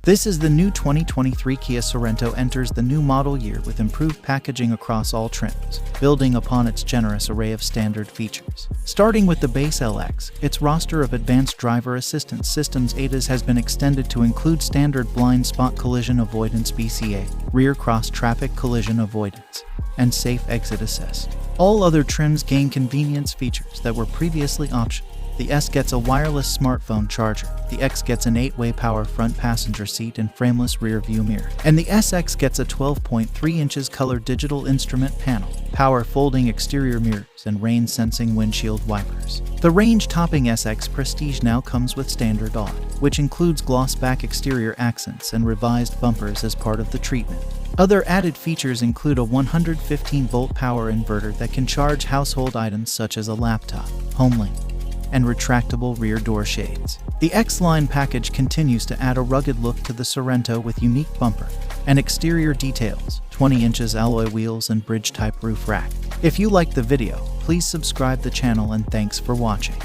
This is the new 2023 Kia Sorento enters the new model year with improved packaging across all trims, building upon its generous array of standard features. Starting with the base LX, its roster of advanced driver assistance systems ADAS has been extended to include standard Blind Spot Collision-Avoidance (BCA), rear cross-traffic collision avoidance, and safe exit assist. All other trims gain convenience features that were previously optional. The S gets a wireless smartphone charger, the X gets an 8-way power front passenger seat and frameless rear view mirror, and the SX gets a 12.3 inches color digital instrument panel, power folding exterior mirrors, and rain-sensing windshield wipers. The range-topping SX Prestige now comes with standard AUD, which includes gloss-back exterior accents and revised bumpers as part of the treatment. Other added features include a 115-volt power inverter that can charge household items such as a laptop, Homelink, and retractable rear door shades. The X-Line package continues to add a rugged look to the Sorento with unique bumper and exterior details, 20 inches alloy wheels and bridge-type roof rack. If you liked the video, please subscribe the channel and thanks for watching.